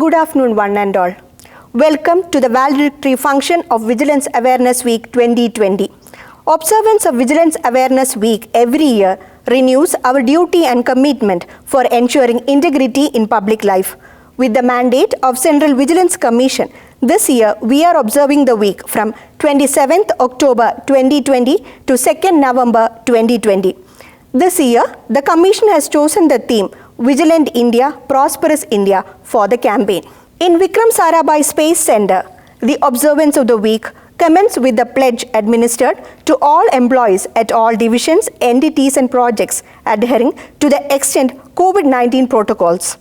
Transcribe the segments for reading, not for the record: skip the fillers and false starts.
Good afternoon, one and all. Welcome to the Valedictory function of Vigilance Awareness Week 2020. Observance of Vigilance Awareness Week every year renews our duty and commitment for ensuring integrity in public life. With the mandate of Central Vigilance Commission, this year we are observing the week from 27th October 2020 to 2nd November 2020. This year, the Commission has chosen the theme Vigilant India, Prosperous India for the campaign. In Vikram Sarabhai Space Center, the observance of the week commenced with the pledge administered to all employees at all divisions, entities and projects adhering to the extant COVID-19 protocols.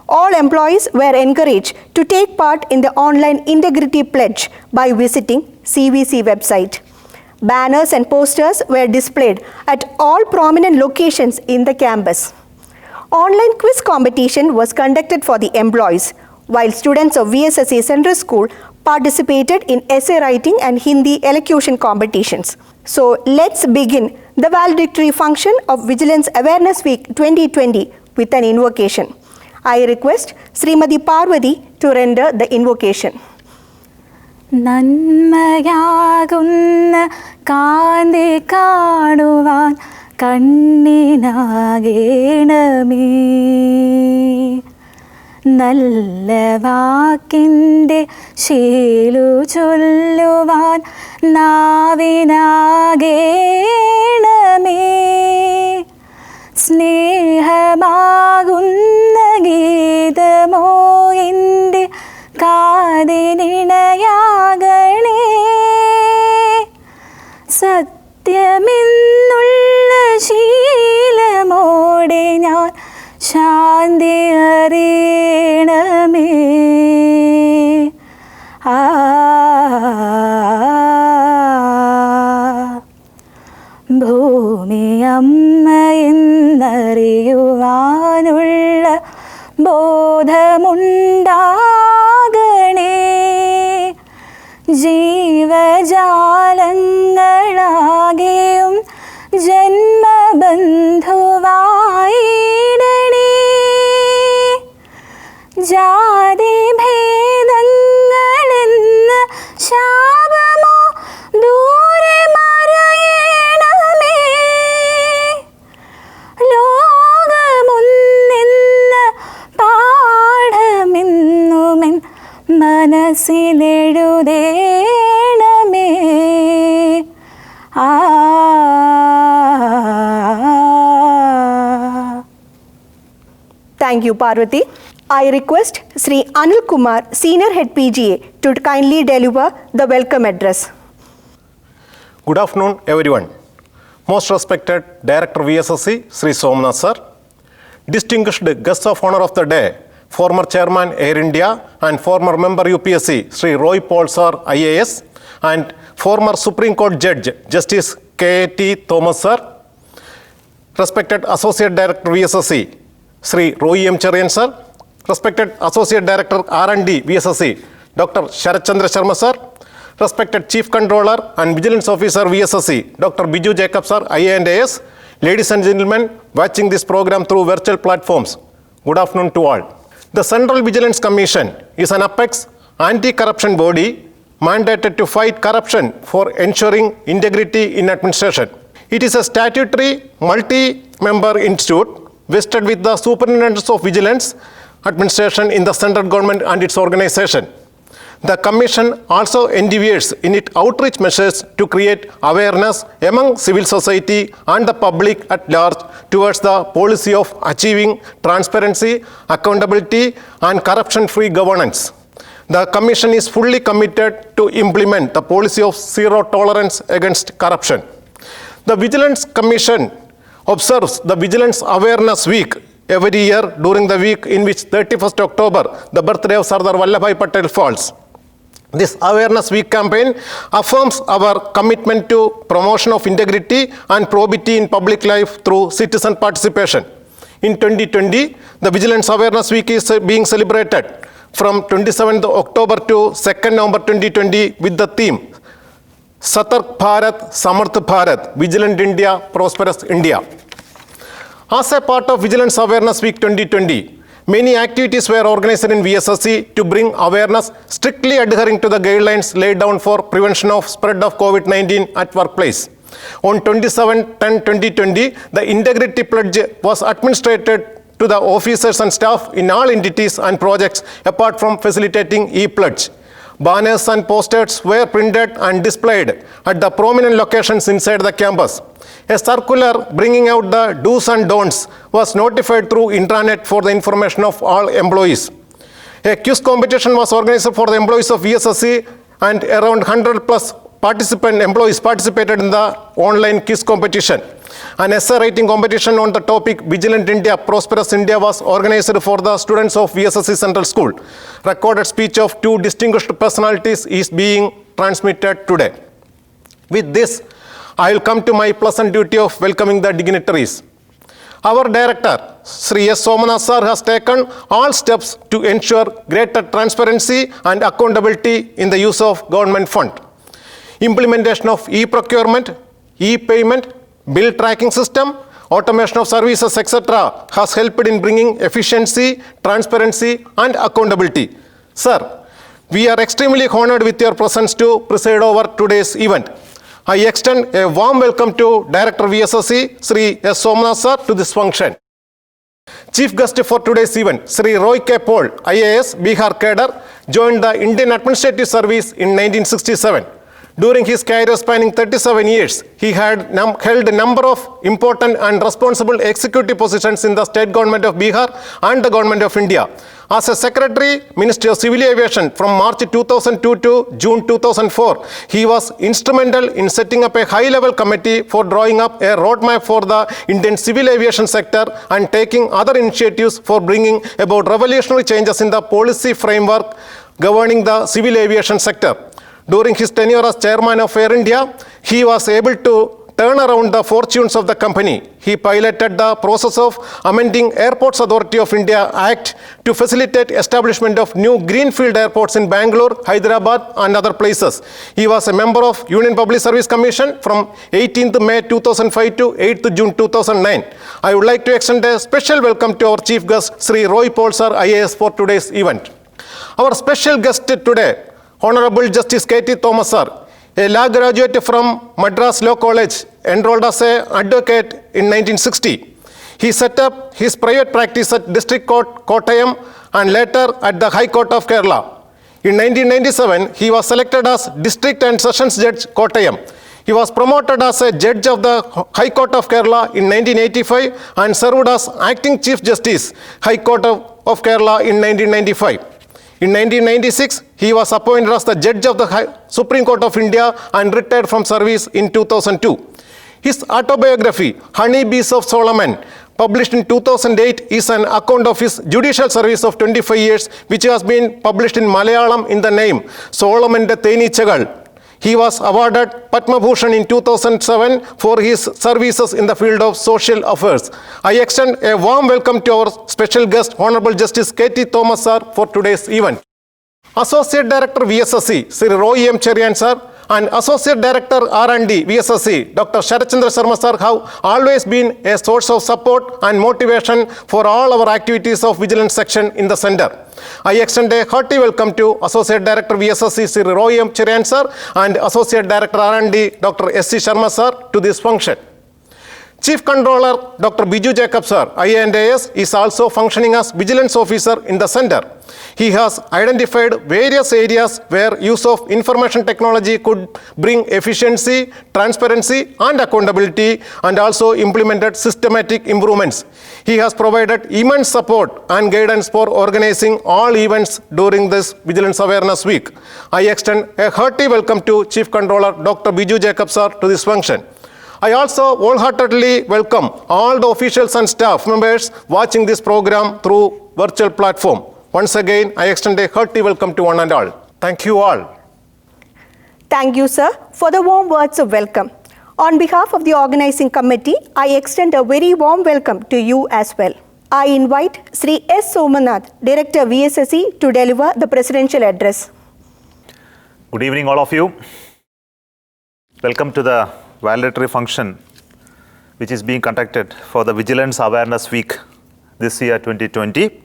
All employees were encouraged to take part in the online integrity pledge by visiting CVC website. Banners and posters were displayed at all prominent locations in the campus. Online quiz competition was conducted for the employees, while students of VSSC Central School participated in essay writing and Hindi elocution competitions. So let's begin the valedictory function of Vigilance Awareness Week 2020 with an invocation. I request Srimati Parvati to render the invocation. നന്മയാകുന്ന കാന്തി കാണുവാൻ കണ്ണിനാകേണമേ നല്ല വാക്കിൻ്റെ ശീലു ചൊല്ലുവാൻ നാവിനാകേണമേ സ്നേഹമാകുന്ന ഗീതമോ എൻ്റെ കാതിനിണയാകണേ സത്യമെന്നുള്ള ശീലമോടെ ഞാൻ ശാന്തി അറിയണമേ ഭൂമി അമ്മ എന്നറിയുവാനുള്ള ബോധമുണ്ടാകണേ ജീവജാലങ്ങളാകെയും ജന്മബന്ധുവായിടണേ ജാതിഭേദങ്ങളെന്ന ശാപമോ ദൂരെ മറയണമേ ലോകമൊന്നെന്ന പാഠമെന്നുമെൻ മനസ്സിലെഴുതേണമേ Thank you, Parvati. I request Sri Anil Kumar, Senior Head PGA, to kindly deliver the welcome address. Good afternoon, everyone. Most respected Director VSSC, Sri Somnath Sir, distinguished guests of honor of the day, former Chairman Air India and former member UPSC, Sri Roy Paul Sir, IAS, and former Supreme Court Judge, Justice K.T. Thomas Sir, respected Associate Director VSSC, Sri Roy M. Cherian Sir, respected Associate Director R&D VSSC, Dr. Sharat Chandra Sharma Sir, respected Chief Controller and Vigilance Officer VSSC, Dr. Biju Jacob Sir, IA&AS, ladies and gentlemen watching this program through virtual platforms, good afternoon to all. The Central Vigilance Commission is an apex anti-corruption body mandated to fight corruption for ensuring integrity in administration. It is a statutory multi-member institute vested with the superintendents of vigilance administration in the central government and its organization. The Commission also endeavours in its outreach measures to create awareness among civil society and the public at large towards the policy of achieving transparency, accountability and corruption-free governance. The Commission is fully committed to implement the policy of zero tolerance against corruption. The Vigilance Commission observes the Vigilance Awareness Week every year during the week in which 31st October, the birthday of Sardar Vallabhbhai Patel falls. This Awareness Week campaign affirms our commitment to promotion of integrity and probity in public life through citizen participation. In 2020, the Vigilance Awareness Week is being celebrated from 27th October to 2nd November 2020 with the theme Satark Bharat, Samarth Bharat, Vigilant India, Prosperous India. As a part of Vigilance Awareness Week 2020, Many activities were organized in VSSC to bring awareness, strictly adhering to the guidelines laid down for prevention of spread of COVID-19 at workplace. On 27/10/2020, the Integrity Pledge was administered to the officers and staff in all entities and projects apart from facilitating e-pledge. Banners and posters were printed and displayed at the prominent locations inside the campus. A circular bringing out the do's and don'ts was notified through intranet for the information of all employees. A quiz competition was organized for the employees of VSSC, and around 100 plus employees participated in the online quiz competition. An essay writing competition on the topic Vigilant India, Prosperous India was organized for the students of VSSC Central School. Recorded speech of two distinguished personalities is being transmitted today. With this, I will come to my pleasant duty of welcoming the dignitaries. Our director, Sri S. Somanath sir, has taken all steps to ensure greater transparency and accountability in the use of government fund. Implementation of e-procurement, e-payment, bill tracking system, automation of services, etc. has helped in bringing efficiency, transparency, and accountability. Sir, we are extremely honored with your presence to preside over today's event. I extend a warm welcome to Director VSSC, Sri S. Somanath sir, to this function. Chief guest for today's event, Sri Roy K. Paul, IAS, Bihar cadre, joined the Indian Administrative Service in 1967. During his career spanning 37 years, he had held a number of important and responsible executive positions in the state government of Bihar and the government of India. As a secretary, Ministry of Civil Aviation from March 2002 to June 2004, he was instrumental in setting up a high-level committee for drawing up a roadmap for the Indian civil aviation sector and taking other initiatives for bringing about revolutionary changes in the policy framework governing the civil aviation sector. During his tenure as chairman of Air India, he was able to turn around the fortunes of the company. He piloted the process of amending Airports Authority of India Act to facilitate establishment of new greenfield airports in Bangalore, Hyderabad, and other places. He was a member of Union Public Service Commission from 18th May 2005 to 8th June 2009. I would like to extend a special welcome to our chief guest, Sri Roy Paul sir, IAS, for today's event. Our special guest today, Honorable Justice K.T. Thomas sir, a law graduate from Madras Law College, enrolled as an advocate in 1960. He set up his private practice at District Court, Kottayam, and later at the High Court of Kerala. In 1997, he was selected as District and Sessions Judge, Kottayam. He was promoted as a judge of the High Court of Kerala in 1985 and served as Acting Chief Justice, High Court of Kerala in 1995. In 1996, he was appointed as the Judge of the Supreme Court of India and retired from service in 2002. His autobiography, Honey Bees of Solomon, published in 2008, is an account of his judicial service of 25 years, which has been published in Malayalam in the name Solomon Tenichagal. He was awarded Padma Bhushan in 2007 for his services in the field of social affairs. I extend a warm welcome to our special guest, Honorable Justice K.T. Thomas sir, for today's event. Associate Director VSSC, Sri Roy M. Cherian sir, and Associate Director R&D VSSC, Dr. Sharachandra Sharma sir, have always been a source of support and motivation for all our activities of Vigilance section in the center. I extend a hearty welcome to Associate Director VSSC, Sri Roy M. Cherian sir, and Associate Director R&D, Dr. S.C. Sharma sir, to this function. Chief Controller Dr. Biju Jacob sir, IAS, is also functioning as Vigilance Officer in the center. He has identified various areas where use of information technology could bring efficiency, transparency, and accountability, and also implemented systematic improvements. He has provided immense support and guidance for organizing all events during this Vigilance Awareness Week. I extend a hearty welcome to Chief Controller Dr. Biju Jacob sir to this function. I also wholeheartedly welcome all the officials and staff members watching this program through virtual platform. Once again, I extend a hearty welcome to one and all. Thank you all. Thank you, sir, for the warm words of welcome. On behalf of the organizing committee, I extend a very warm welcome to you as well. I invite Sri S. Somanath, Director VSSC, to deliver the presidential address. Good evening, all of you. Welcome to the valedictory function, which is being conducted for the Vigilance Awareness Week this year 2020.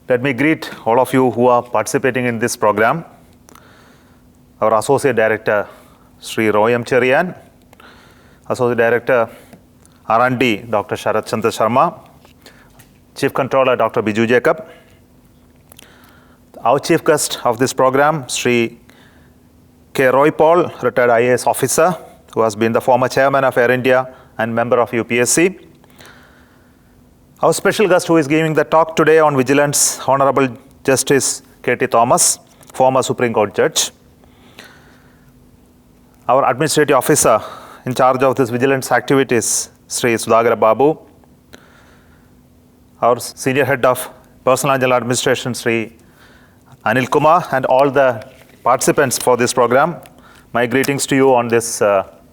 Let me greet all of you who are participating in this program. Our Associate Director, Sri Roy M. Cherian, Associate Director, R&D, Dr. Sharat Chandra Sharma, Chief Controller, Dr. Biju Jacob. Our chief guest of this program, Sri K. Roy Paul, retired IAS officer, who has been the former chairman of Air India and member of UPSC. Our special guest who is giving the talk today on vigilance, Honorable Justice K.T. Thomas, former Supreme Court judge. Our administrative officer in charge of this vigilance activities, Sri Sudhagara Babu. Our senior head of personal and general administration, Sri Anil Kumar, and all the participants for this program. My greetings to you on this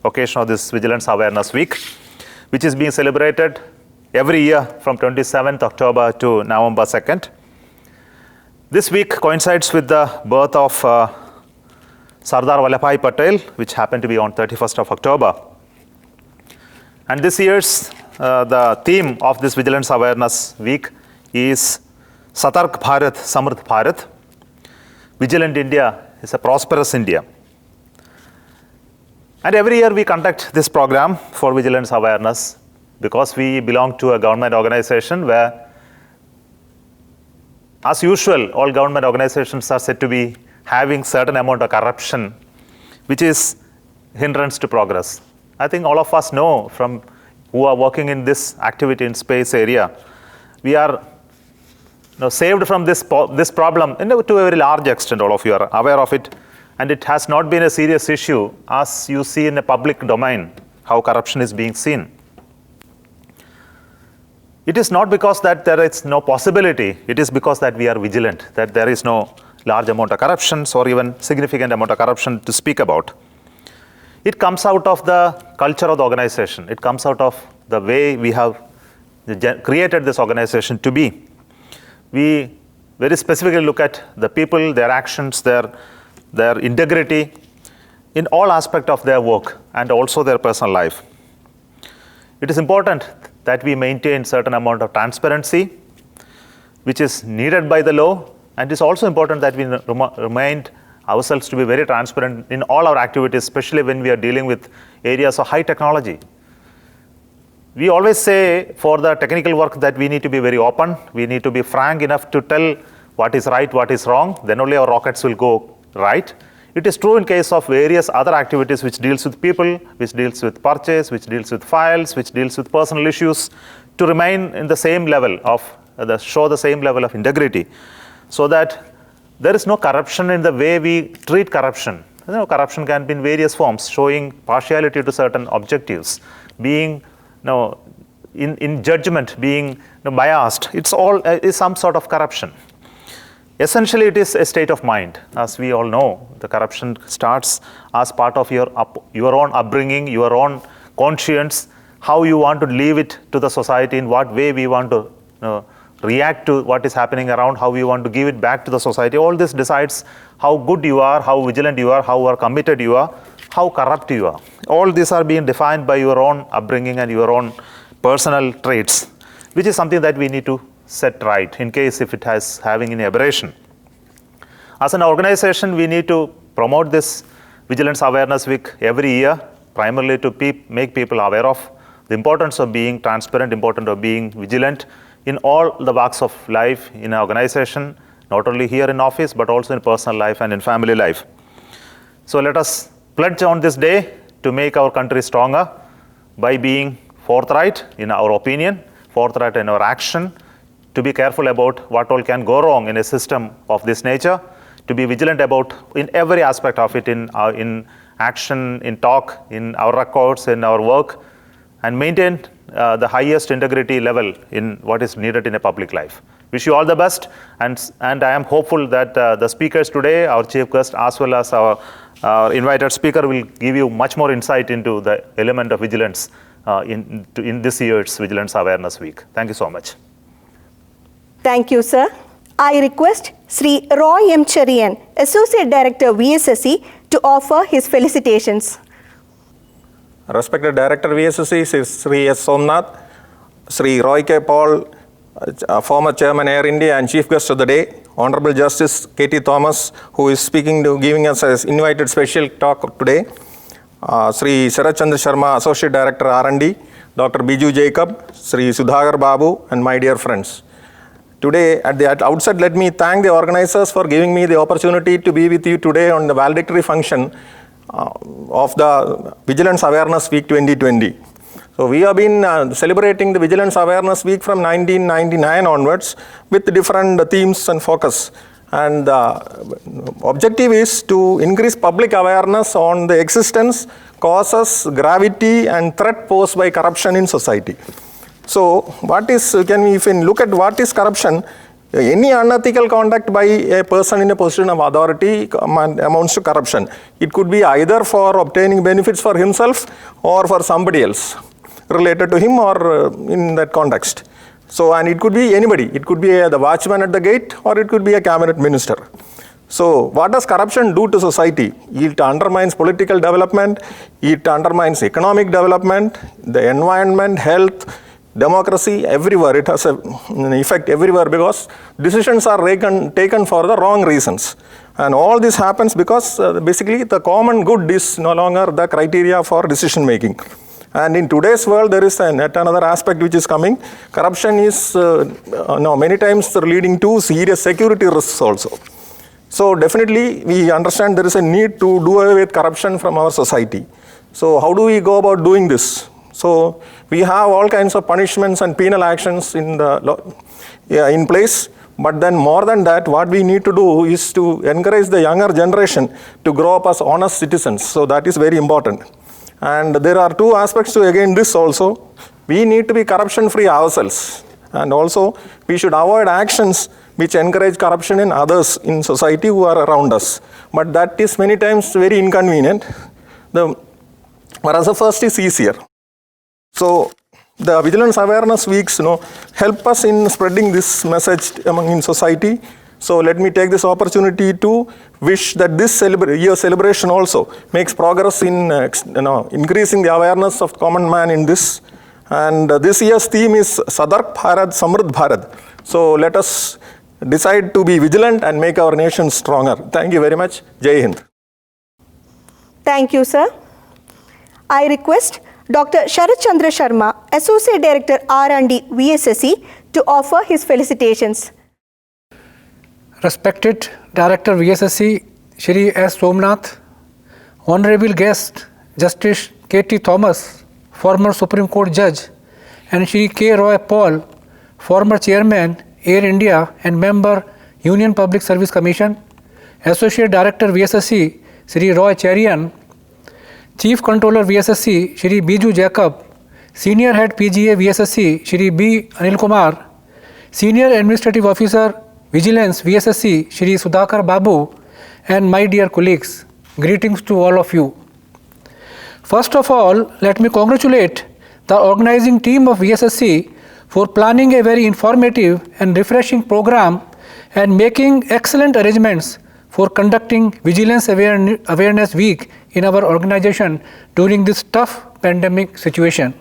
occasion of this Vigilance Awareness Week, which is being celebrated every year from 27th October to November 2nd. This week coincides with the birth of Sardar Vallabhbhai Patel, which happened to be on 31st of October. And this year's the theme of this Vigilance Awareness Week is Satark Bharat, Samridh Bharat. Vigilant India is a prosperous India. And every year we conduct this program for vigilance awareness because we belong to a government organization where, as usual, all government organizations are said to be having certain amount of corruption, which is hindrance to progress. I think all of us know from who are working in this activity in space area, we are saved from this problem to a very large extent. All of you are aware of it, and it has not been a serious issue as you see in a public domain how corruption is being seen. It is not because that there is no possibility, it is because that we are vigilant, that there is no large amount of corruption or even significant amount of corruption to speak about. It comes out of the culture of the organization. It comes out of the way we have created this organization to be. We very specifically look at the people, their actions, their integrity in all aspects of their work and also their personal life. It is important that we maintain certain amount of transparency, which is needed by the law, and it's also important that we remind ourselves to be very transparent in all our activities, especially when we are dealing with areas of high technology. We always say for the technical work that we need to be very open, we need to be frank enough to tell what is right, what is wrong, then only our rockets will go right. It is true in case of various other activities which deals with people, which deals with purchase, which deals with files, which deals with personal issues, to remain in the same level of, show the same level of integrity, so that there is no corruption in the way we treat corruption. Corruption can be in various forms, showing partiality to certain objectives, being in judgment, being biased. It's all is some sort of corruption. Essentially, it is a state of mind. As we all know, the corruption starts as part of your own upbringing, your own conscience, how you want to leave it to the society, in what way we want to react to what is happening around, how we want to give it back to the society. All this decides how good you are, how vigilant you are, how committed you are, how corrupt you are. All these are being defined by your own upbringing and your own personal traits, which is something that we need to set right in case if it has having any aberration. As an organization, we need to promote this Vigilance Awareness Week every year, primarily to make people aware of the importance of being transparent, importance of being vigilant in all the walks of life in an organization, not only here in office, but also in personal life and in family life. So let us pledge on this day to make our country stronger by being forthright in our opinion, forthright in our action, to be careful about what all can go wrong in a system of this nature, to be vigilant about in every aspect of it, in action, in talk, in our records, in our work, and maintain the highest integrity level in what is needed in a public life. Wish you all the best, and I am hopeful that the speakers today, our chief guest, as well as our invited speaker, will give you much more insight into the element of vigilance in this year's Vigilance Awareness Week. Thank you so much. Thank you, sir. I request Sri Roy M. Cherian, Associate Director, VSSC, to offer his felicitations. Respected Director VSSC, Sri S. Somnath, Sri Roy K. Paul, former Chairman Air India and Chief Guest of the Day, Honorable Justice K.T. Thomas, who is giving us an invited special talk today, Sri Sharat Chandra Sharma, Associate Director R&D, Dr. Biju Jacob, Sri Sudhagar Babu, and my dear friends. Today, at the outset, let me thank the organizers for giving me the opportunity to be with you today on the valedictory function of the Vigilance Awareness Week 2020. So we have been celebrating the Vigilance Awareness Week from 1999 onwards with different themes and focus. And the objective is to increase public awareness on the existence, causes, gravity, and threat posed by corruption in society. So if we look at what is corruption, any unethical conduct by a person in a position of authority amounts to corruption. It could be either for obtaining benefits for himself or for somebody else related to him or in that context. So, and it could be anybody. It could be the watchman at the gate or it could be a cabinet minister. So, what does corruption do to society? It undermines political development, it undermines economic development, the environment, health, democracy, everywhere. It has an effect everywhere because decisions are taken for the wrong reasons. And all this happens because basically the common good is no longer the criteria for decision making. And in today's world, there is yet another aspect which is coming. Corruption is many times leading to serious security risks also. So definitely we understand there is a need to do away with corruption from our society. So how do we go about doing this? So we have all kinds of punishments and penal actions in place. But then more than that, what we need to do is to encourage the younger generation to grow up as honest citizens. So that is very important. And there are two aspects to again this also. We need to be corruption free ourselves. And also we should avoid actions which encourage corruption in others in society who are around us. But that is many times very inconvenient. Whereas the first is easier. So the Vigilance Awareness Weeks help us in spreading this message in society. So let me take this opportunity to wish that this year's celebration also makes progress in increasing the awareness of common man in this. And this year's theme is Sadark Bharat, Samruddh Bharat. So let us decide to be vigilant and make our nation stronger. Thank you very much. Jai Hind. Thank you, sir. I request Dr. Sharat Chandra Sharma, Associate Director R&D VSSC, to offer his felicitations. Respected Director VSSC, Shri S. Somnath, Honorable Guest, Justice K.T. Thomas, former Supreme Court Judge, and Shri K. Roy Paul, former Chairman, Air India and Member, Union Public Service Commission, Associate Director VSSC, Shri Roy Cherian, Chief Controller VSSC, Shri Biju Jacob, Senior Head PGA VSSC, Shri B. Anil Kumar, Senior Administrative Officer, Vigilance VSSC, Shri Sudhakar Babu, and my dear colleagues, greetings to all of you. First of all, let me congratulate the organizing team of VSSC for planning a very informative and refreshing program and making excellent arrangements for conducting Vigilance Awareness Week in our organization during this tough pandemic situation.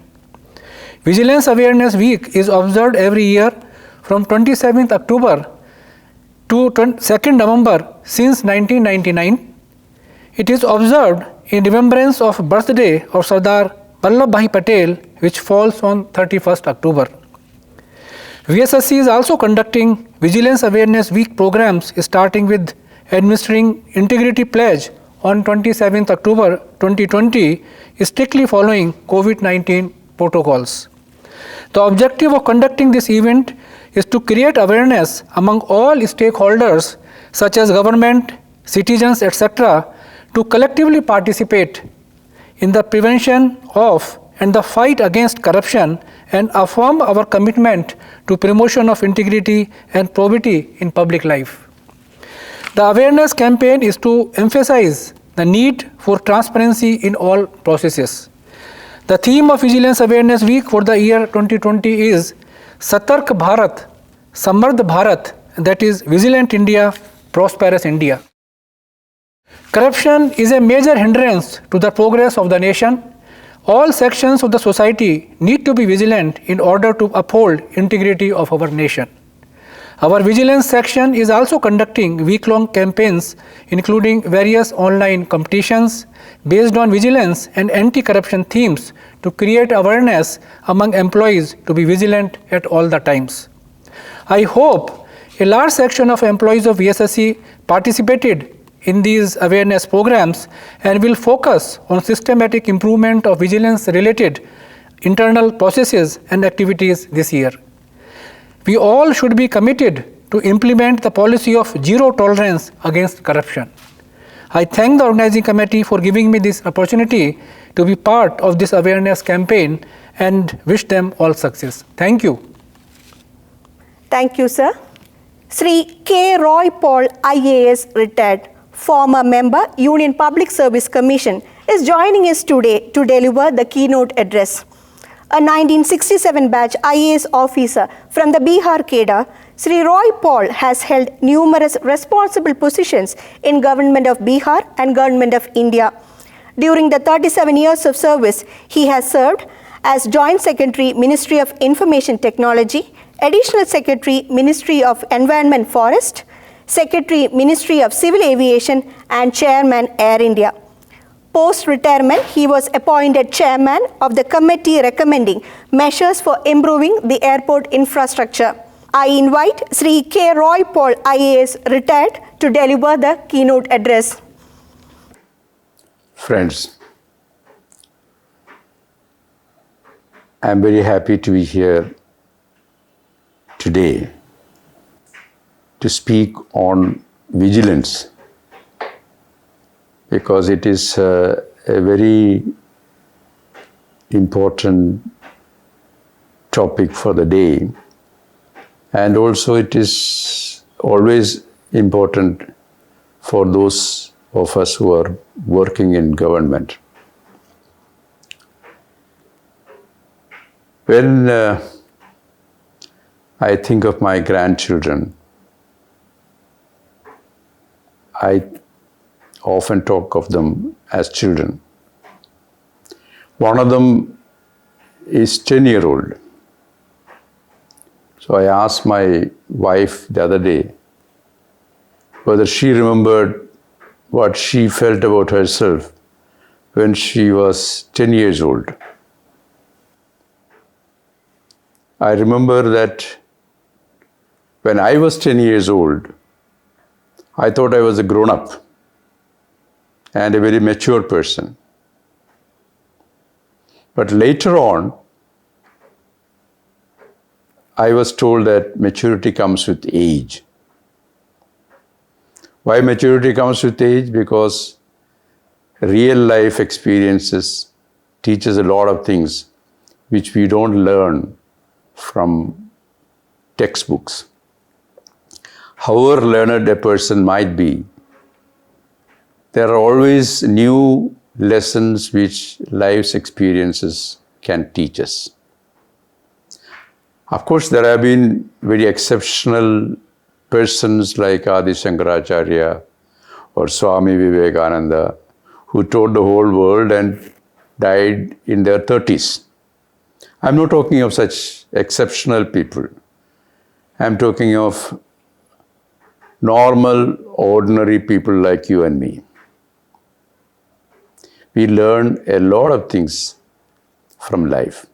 Vigilance Awareness Week is observed every year from 27th October to 2nd November since 1999. It is observed in remembrance of birthday of Sardar Vallabhbhai Patel, which falls on 31st October. VSSC is also conducting Vigilance Awareness Week programs starting with administering Integrity Pledge on 27th October 2020, strictly following COVID-19 protocols. The objective of conducting this event is to create awareness among all stakeholders such as government, citizens, etc., to collectively participate in the prevention of and the fight against corruption and affirm our commitment to promotion of integrity and probity in public life. The awareness campaign is to emphasize the need for transparency in all processes. The theme of Vigilance Awareness Week for the year 2020 is Satark Bharat, Samruddh Bharat, that is Vigilant India, Prosperous India. Corruption is a major hindrance to the progress of the nation. All sections of the society need to be vigilant in order to uphold integrity of our nation. Our vigilance section is also conducting week-long campaigns, including various online competitions based on vigilance and anti-corruption themes to create awareness among employees to be vigilant at all the times. I hope a large section of employees of VSSC participated in these awareness programs and will focus on systematic improvement of vigilance-related internal processes and activities this year. We all should be committed to implement the policy of zero tolerance against corruption. I thank the organizing committee for giving me this opportunity to be part of this awareness campaign and wish them all success. Thank you. Thank you, sir. Sri K. Roy Paul, IAS, retired, former member, Union Public Service Commission, is joining us today to deliver the keynote address. A 1967 batch IAS officer from the Bihar cadre, Sri Roy Paul has held numerous responsible positions in Government of Bihar and Government of India. During the 37 years of service, he has served as Joint Secretary, Ministry of Information Technology, Additional Secretary, Ministry of Environment Forest, Secretary, Ministry of Civil Aviation, and Chairman, Air India. Post-retirement, he was appointed chairman of the committee recommending measures for improving the airport infrastructure. I invite Sri K. Roy Paul, IAS, retired, to deliver the keynote address. Friends, I am very happy to be here today to speak on vigilance, because it is a very important topic for the day, and also it is always important for those of us who are working in government. When I think of my grandchildren, I often talk of them as children. One of them is 10-year-old. So I asked my wife the other day whether she remembered what she felt about herself when she was 10 years old. I remember that when I was 10 years old, I thought I was a grown-up and a very mature person. But later on, I was told that maturity comes with age. Why maturity comes with age? Because real life experiences teach us a lot of things which we don't learn from textbooks. However learned a person might be, there are always new lessons which life's experiences can teach us. Of course, there have been very exceptional persons like Adi Shankaracharya or Swami Vivekananda who taught the whole world and died in their 30s. I'm not talking of such exceptional people. I'm talking of normal, ordinary people like you and me. We learn a lot of things from life.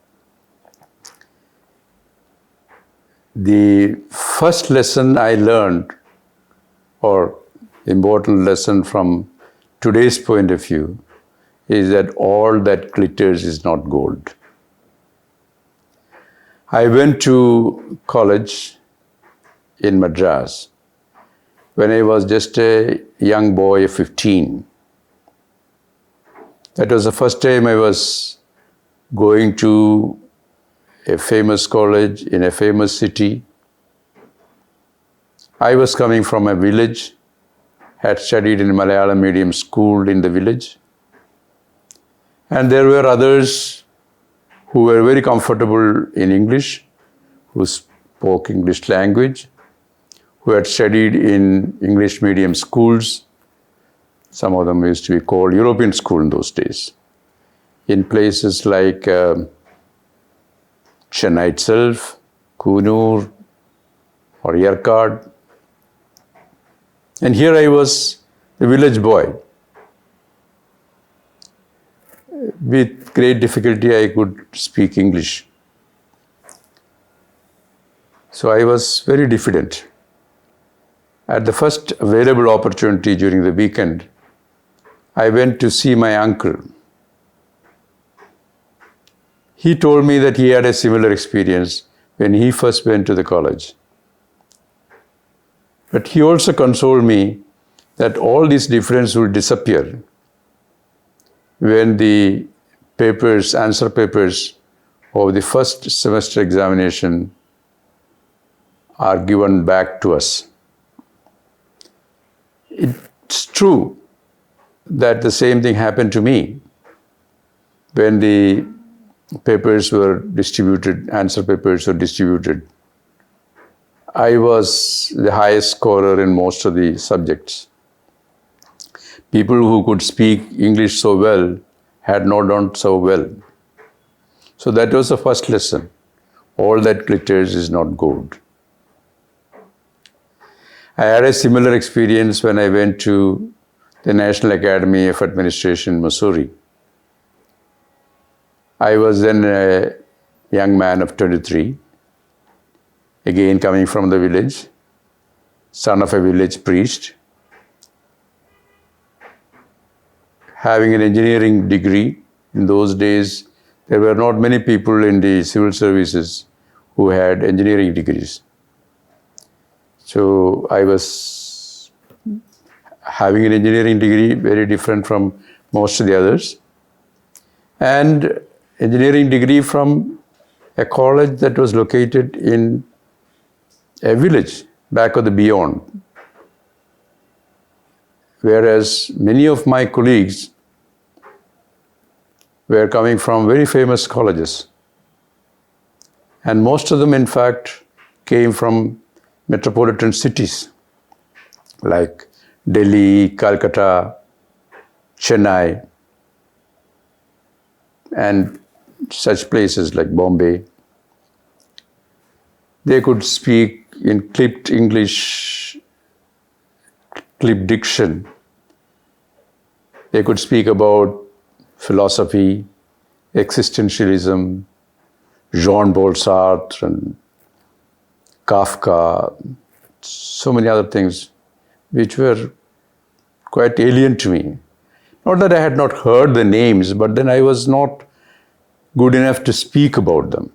The first lesson I learned, or important lesson from today's point of view, is that all that glitters is not gold. I went to college in Madras when I was just a young boy of 15. That was the first time I was going to a famous college in a famous city. I was coming from a village, had studied in a Malayalam medium school in the village. And there were others who were very comfortable in English, who spoke English language, who had studied in English medium schools. Some of them used to be called European school in those days. in places like Chennai itself, Kunur or Yerkad. And here I was, a village boy. With great difficulty, I could speak English. So I was very diffident. At the first available opportunity during the weekend, I went to see my uncle. He told me that he had a similar experience when he first went to the college. But he also consoled me that all these differences will disappear when the papers, answer papers of the first semester examination are given back to us. It's true that the same thing happened to me when the papers were distributed, answer papers were distributed. I was the highest scorer in most of the subjects. People who could speak English so well had not done so well. So that was the first lesson. All that glitters is not gold. I had a similar experience when I went to the National Academy of Administration in Missouri. I was then a young man of 23, again coming from the village, son of a village priest, having an engineering degree. In those days, there were not many people in the civil services who had engineering degrees. So I was having an engineering degree, very different from most of the others, and engineering degree from a college that was located in a village back of the beyond. Whereas many of my colleagues were coming from very famous colleges. And most of them, in fact, came from metropolitan cities like Delhi, Calcutta, Chennai, and such places like Bombay. They could speak in clipped English, clipped diction. They could speak about philosophy, existentialism, Jean-Paul Sartre and Kafka, so many other things which were quite alien to me. Not that I had not heard the names, but then I was not good enough to speak about them.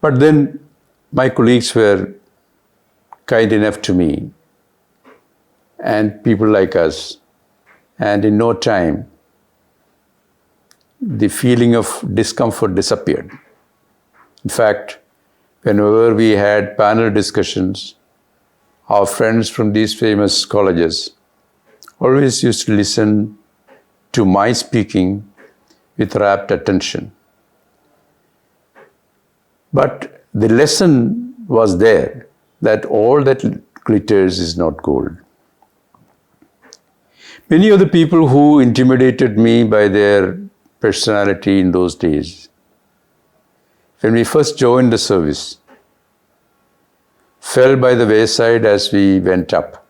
But then my colleagues were kind enough to me, and people like us, and in no time, the feeling of discomfort disappeared. In fact, whenever we had panel discussions, our friends from these famous colleges always used to listen to my speaking with rapt attention. But the lesson was there that all that glitters is not gold. Many of the people who intimidated me by their personality in those days, when we first joined the service, fell by the wayside as we went up.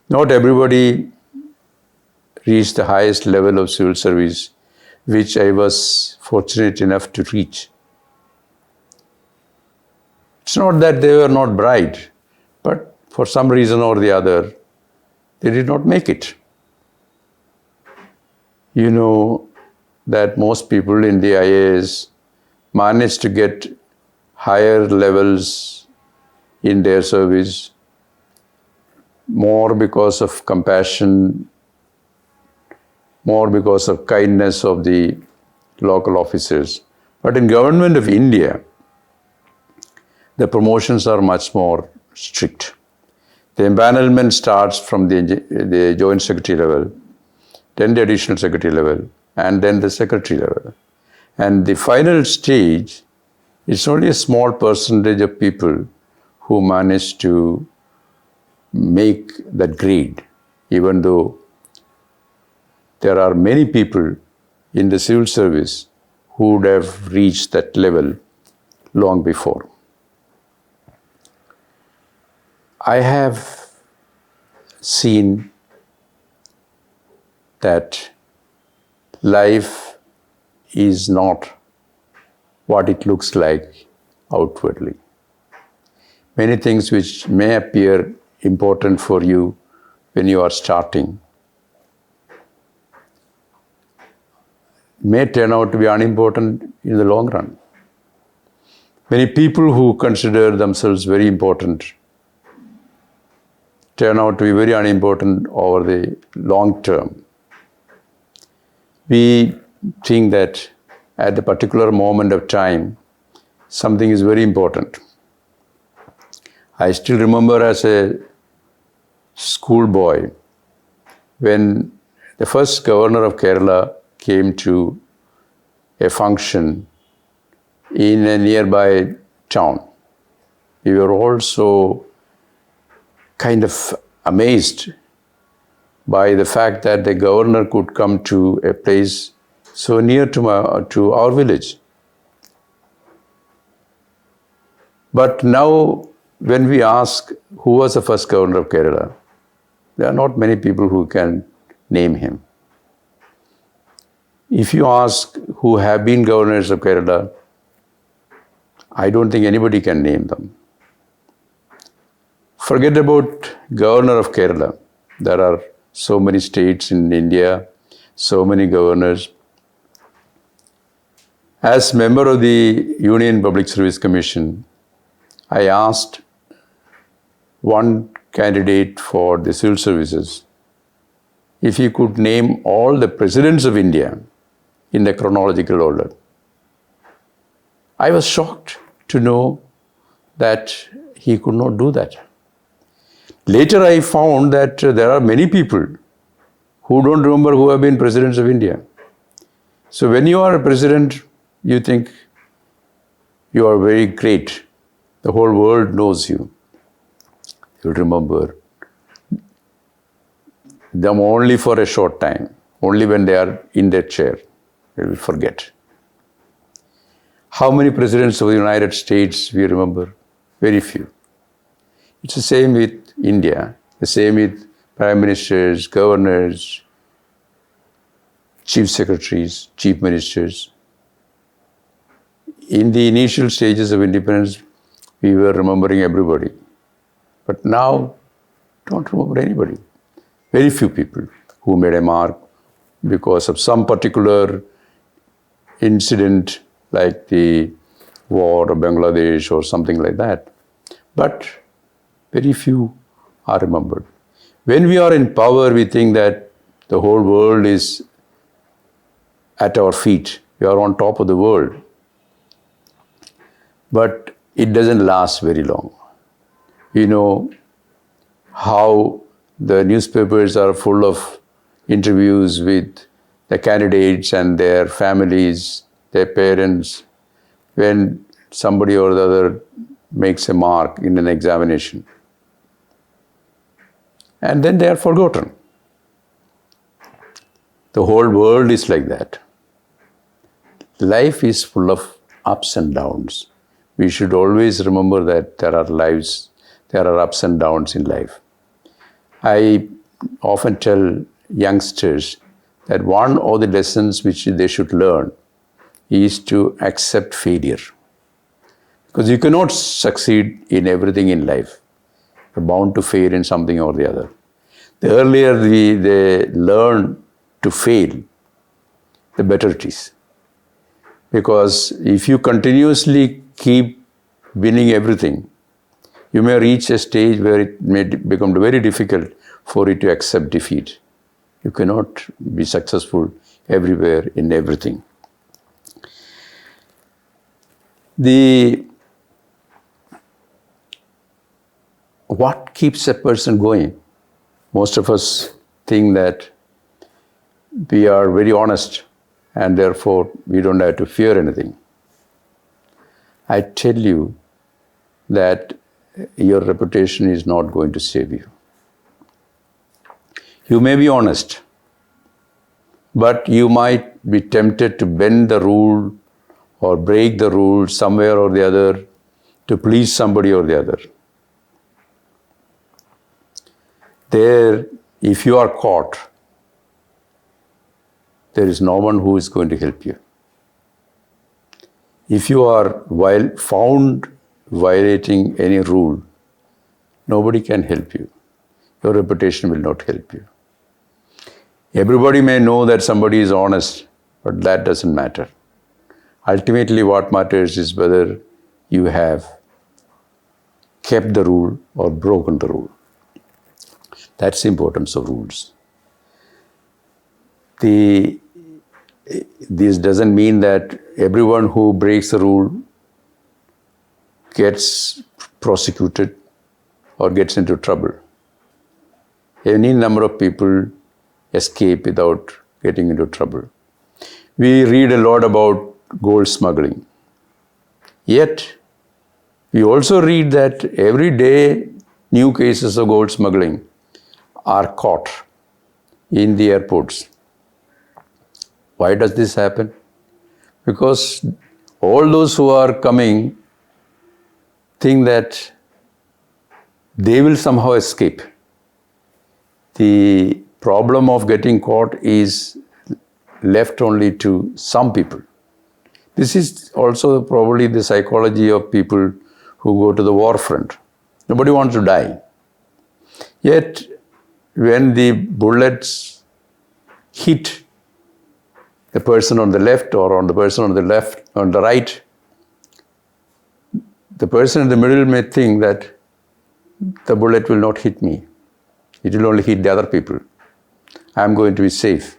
Not everybody reached the highest level of civil service, which I was fortunate enough to reach. It's not that they were not bright, but for some reason or the other, they did not make it. You know that most people in the IAS manage to get higher levels in their service more because of compassion, more because of kindness of the local officers. But in government of India, the promotions are much more strict. The empanelment starts from the joint secretary level, then the additional secretary level, and then the secretary level. And the final stage, it's only a small percentage of people who manage to make that grade, even though there are many people in the civil service who would have reached that level long before. I have seen that life is not what it looks like outwardly. Many things which may appear important for you when you are starting may turn out to be unimportant in the long run. Many people who consider themselves very important turn out to be very unimportant over the long term. We think that at a particular moment of time, something is very important. I still remember as a schoolboy when the first governor of Kerala came to a function in a nearby town. We were all so kind of amazed by the fact that the governor could come to a place so near to our village. But now, when we ask who was the first governor of Kerala, there are not many people who can name him. If you ask who have been governors of Kerala, I don't think anybody can name them. Forget about governor of Kerala. There are so many states in India, so many governors. As member of the Union Public Service Commission, I asked one candidate for the civil services if he could name all the presidents of India in the chronological order. I was shocked to know that he could not do that. Later I found that there are many people who don't remember who have been presidents of India. So when you are a president, you think you are very great. The whole world knows you. You remember them only for a short time, only when they are in their chair. You will forget. How many presidents of the United States we remember? Very few. It's the same with India, the same with prime ministers, governors, chief secretaries, chief ministers. In the initial stages of independence, we were remembering everybody. But now, don't remember anybody. Very few people who made a mark because of some particular incident like the war of Bangladesh or something like that. But very few are remembered. When we are in power, we think that the whole world is at our feet. We are on top of the world. But it doesn't last very long. You know how the newspapers are full of interviews with the candidates and their families, their parents, when somebody or the other makes a mark in an examination. And then they are forgotten. The whole world is like that. Life is full of ups and downs. We should always remember that there are ups and downs in life. I often tell youngsters that one of the lessons which they should learn is to accept failure. Because you cannot succeed in everything in life. You're bound to fail in something or the other. The earlier they learn to fail, the better it is. Because if you continuously keep winning everything, you may reach a stage where it may become very difficult for you to accept defeat. You cannot be successful everywhere in everything. What keeps a person going? Most of us think that we are very honest and therefore we don't have to fear anything. I tell you that your reputation is not going to save you. You may be honest, but you might be tempted to bend the rule or break the rule somewhere or the other to please somebody or the other. There, if you are caught, there is no one who is going to help you. If you are found violating any rule, nobody can help you. Your reputation will not help you. Everybody may know that somebody is honest, but that doesn't matter. Ultimately, what matters is whether you have kept the rule or broken the rule. That's the importance of rules. This doesn't mean that everyone who breaks the rule gets prosecuted or gets into trouble. Any number of people escape without getting into trouble. We read a lot about gold smuggling. Yet, we also read that every day new cases of gold smuggling are caught in the airports. Why does this happen? Because all those who are coming think that they will somehow escape. The problem of getting caught is left only to some people. This is also probably the psychology of people who go to the war front. Nobody wants to die. Yet, when the bullets hit the person on the left or on the person on the right, the person in the middle may think that the bullet will not hit me. It will only hit the other people. I am going to be safe.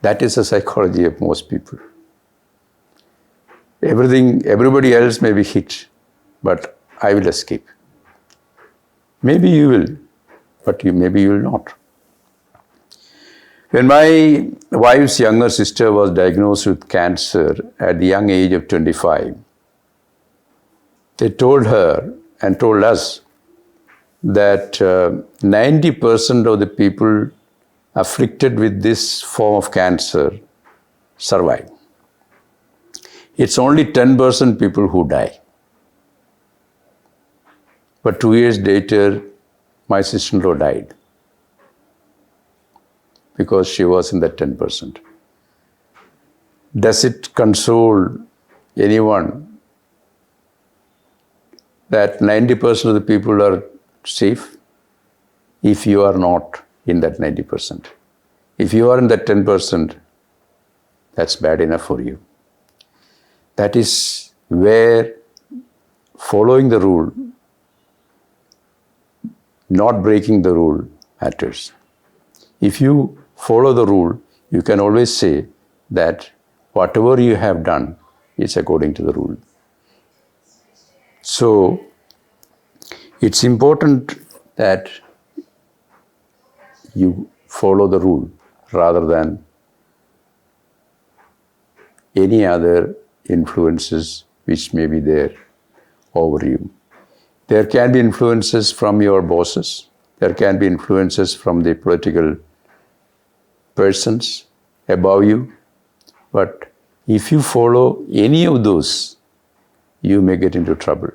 That is the psychology of most people. Everybody else may be hit, but I will escape. Maybe you will, but maybe you will not. When my wife's younger sister was diagnosed with cancer at the young age of 25, they told her and told us that 90% of the people afflicted with this form of cancer survive. It's only 10% people who die. But 2 years later, my sister-in-law died because she was in that 10%. Does it console anyone that 90% of the people are safe if you are not in that 90%? If you are in that 10%, that's bad enough for you. That is where following the rule, not breaking the rule, matters. If you follow the rule, you can always say that whatever you have done is according to the rule. So, it's important that you follow the rule rather than any other influences which may be there over you. There can be influences from your bosses. There can be influences from the political persons above you. But if you follow any of those, you may get into trouble.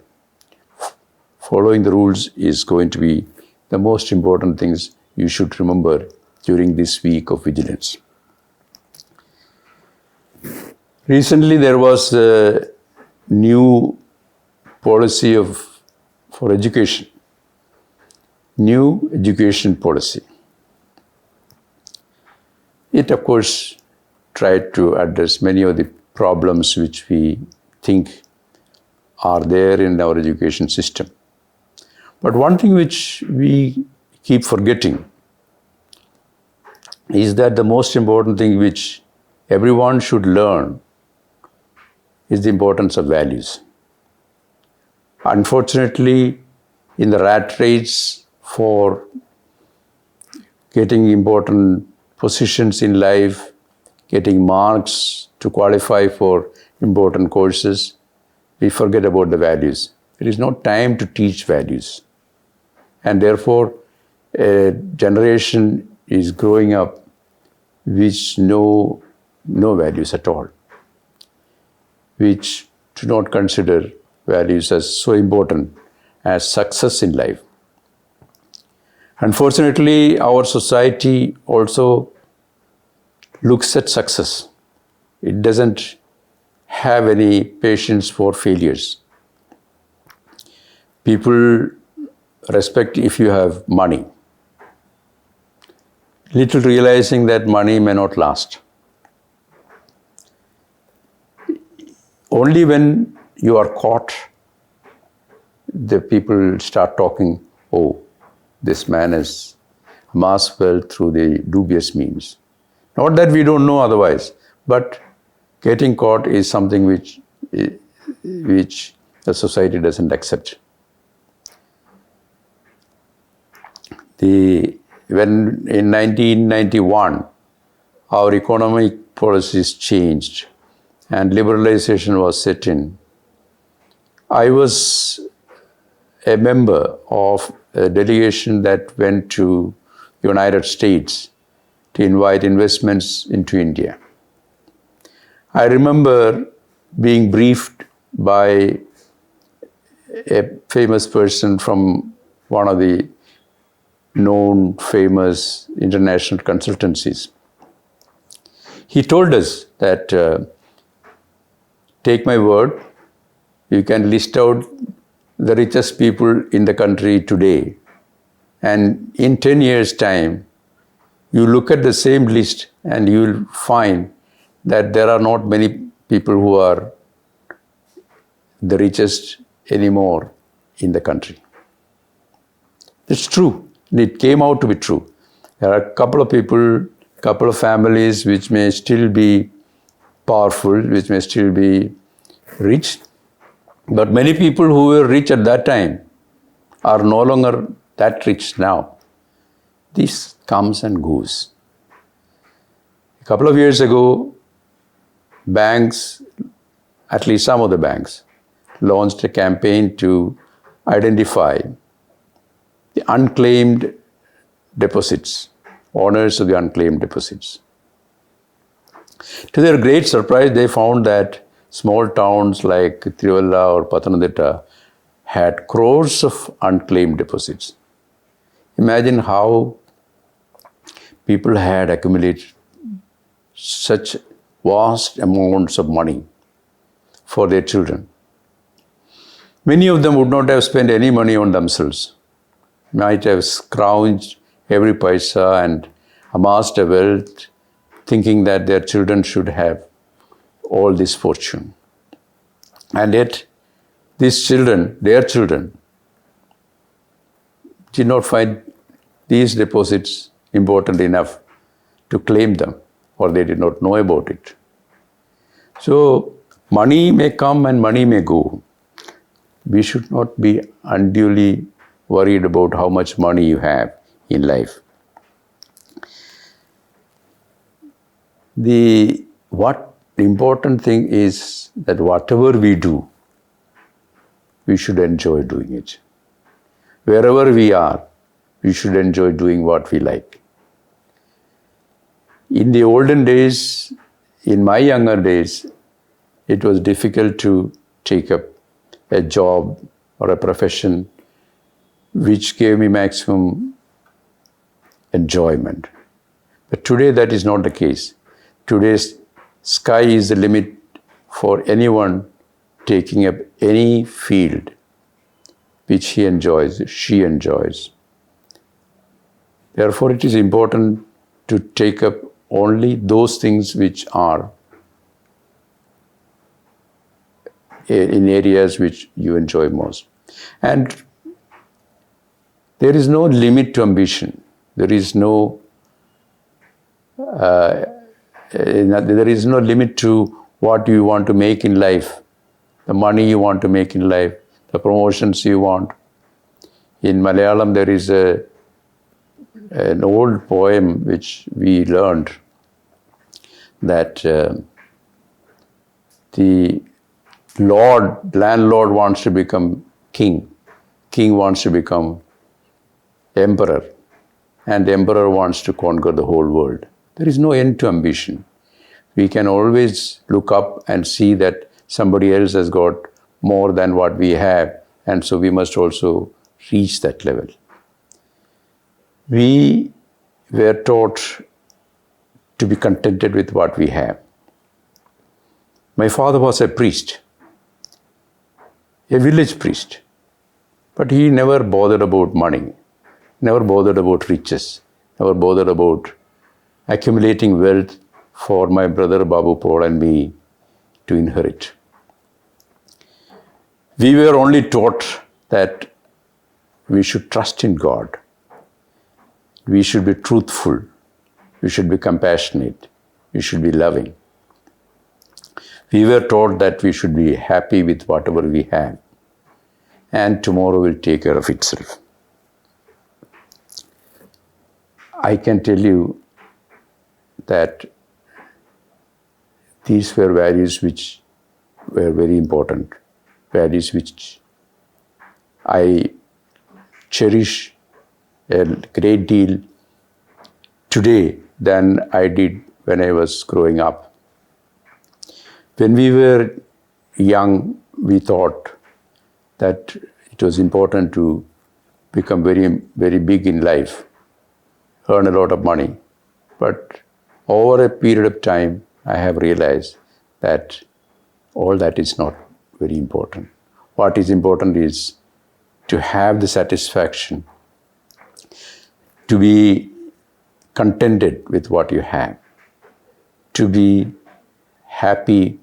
Following the rules is going to be the most important things you should remember during this week of vigilance. Recently, there was a new policy for education, new education policy. It, of course, tried to address many of the problems which we think are there in our education system. But one thing which we keep forgetting is that the most important thing which everyone should learn is the importance of values. Unfortunately, in the rat race for getting important positions in life, getting marks to qualify for important courses, we forget about the values. There is no time to teach values. And therefore, a generation is growing up which know no values at all, which do not consider values as so important as success in life. Unfortunately, our society also looks at success. It doesn't have any patience for failures. People respect if you have money, little realizing that money may not last. Only when you are caught, the people start talking, oh, this man has amassed wealth through the dubious means. Not that we don't know otherwise, but getting caught is something which the society doesn't accept. When in 1991, our economic policies changed and liberalization was set in, I was a member of a delegation that went to United States to invite investments into India. I remember being briefed by a famous person from one of the known, famous international consultancies. He told us that, take my word, you can list out the richest people in the country today, and in 10 years' time, you look at the same list and you will find that there are not many people who are the richest anymore in the country. It's true. It came out to be true. There are a couple of people, couple of families which may still be powerful, which may still be rich, but many people who were rich at that time are no longer that rich now. This comes and goes. A couple of years ago, banks, at least some of the banks, launched a campaign to identify the unclaimed deposits, owners of the unclaimed deposits. To their great surprise, they found that small towns like Tiruvalla or Pathanamthitta had crores of unclaimed deposits. Imagine how people had accumulated such vast amounts of money for their children. Many of them would not have spent any money on themselves, might have scrounged every paisa and amassed a wealth, thinking that their children should have all this fortune. And yet, these children, their children, did not find these deposits important enough to claim them, or they did not know about it. So, money may come and money may go. We should not be unduly worried about how much money you have in life. The important thing is that whatever we do, we should enjoy doing it. Wherever we are, we should enjoy doing what we like. In the olden days, in my younger days, it was difficult to take up a job or a profession which gave me maximum enjoyment. But today that is not the case. Today's sky is the limit for anyone taking up any field which he enjoys, she enjoys. Therefore, it is important to take up only those things which are in areas which you enjoy most. And there is no limit to ambition. There is no limit to what you want to make in life, the money you want to make in life, the promotions you want. In Malayalam, there is an old poem which we learned that the landlord wants to become king, king wants to become emperor, and the emperor wants to conquer the whole world. There is no end to ambition. We can always look up and see that somebody else has got more than what we have, and so we must also reach that level. We were taught to be contented with what we have. My father was a priest, a village priest, but he never bothered about money, never bothered about riches, never bothered about accumulating wealth for my brother Babu Paul and me to inherit. We were only taught that we should trust in God. We should be truthful. We should be compassionate. We should be loving. We were taught that we should be happy with whatever we have, and tomorrow will take care of itself. I can tell you that these were values which were very important, values which I cherish a great deal today than I did when I was growing up. When we were young, we thought that it was important to become very, very big in life, earn a lot of money. But over a period of time, I have realized that all that is not very important. What is important is to have the satisfaction, to be contented with what you have, to be happy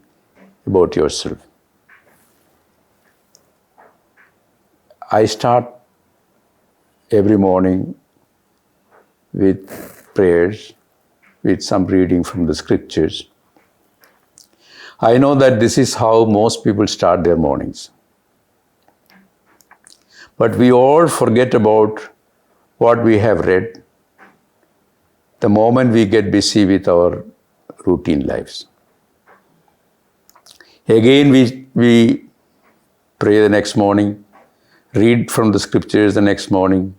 about yourself. I start every morning with prayers, with some reading from the scriptures. I know that this is how most people start their mornings. But we all forget about what we have read the moment we get busy with our routine lives. Again, we pray the next morning, read from the scriptures the next morning.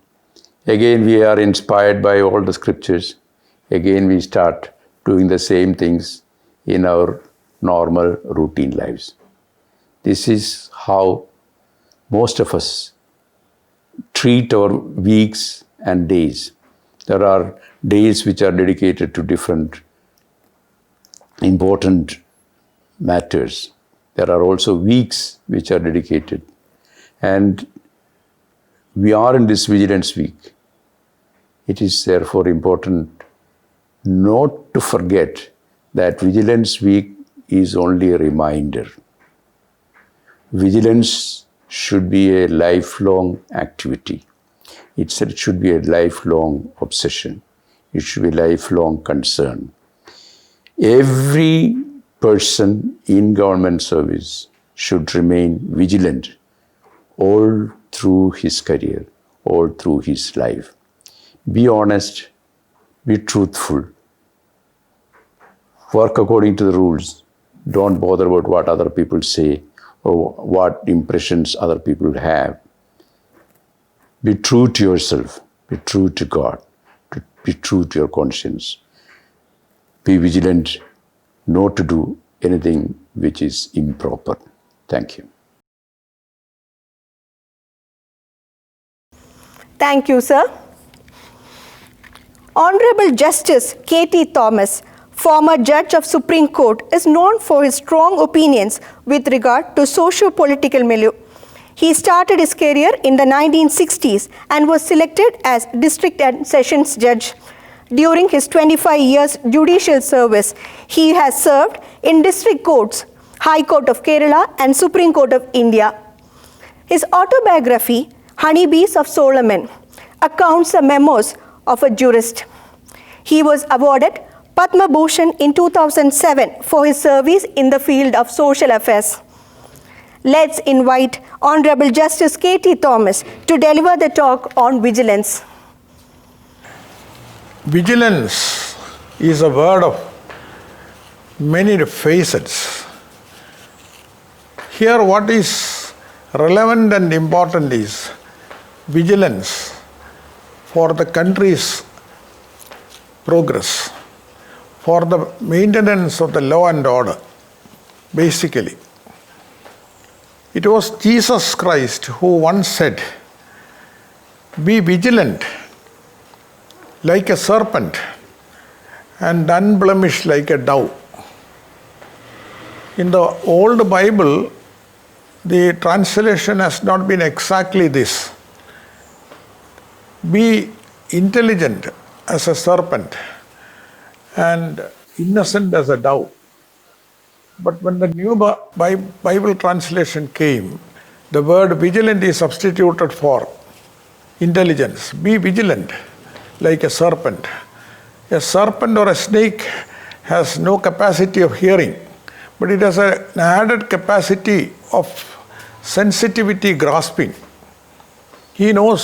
Again, we are inspired by all the scriptures. Again, we start doing the same things in our normal routine lives. This is how most of us treat our weeks and days. There are days which are dedicated to different important matters. There are also weeks which are dedicated. And we are in this Vigilance Week. It is therefore important not to forget that Vigilance Week is only a reminder. Vigilance should be a lifelong activity. It should be a lifelong obsession. It should be a lifelong concern. Every person in government service should remain vigilant all through his career, all through his life. Be honest, be truthful, work according to the rules. Don't bother about what other people say or what impressions other people have. Be true to yourself, be true to God, be true to your conscience. Be vigilant not to do anything which is improper. Thank you. Thank you, sir. Honorable Justice K.T. Thomas, former Judge of Supreme Court, is known for his strong opinions with regard to socio-political milieu. He started his career in the 1960s and was selected as District and Sessions Judge. During his 25 years judicial service, he has served in district courts, High Court of Kerala and Supreme Court of India. His autobiography, Honeybees of Solomon, accounts the memoirs of a jurist. He was awarded Padma Bhushan in 2007 for his service in the field of social affairs. Let's invite Honorable Justice K.T. Thomas to deliver the talk on vigilance. Vigilance is a word of many facets. Here what is relevant and important is vigilance for the country's progress, for the maintenance of the law and order, basically. It was Jesus Christ who once said, "Be vigilant like a serpent and unblemished like a dove." In the old Bible, the translation has not been exactly this. Be intelligent as a serpent and innocent as a dove. But when the new Bible translation came, the word vigilant is substituted for intelligence. Be vigilant like a serpent. A serpent or a snake has no capacity of hearing, but it has an added capacity of sensitivity grasping. He knows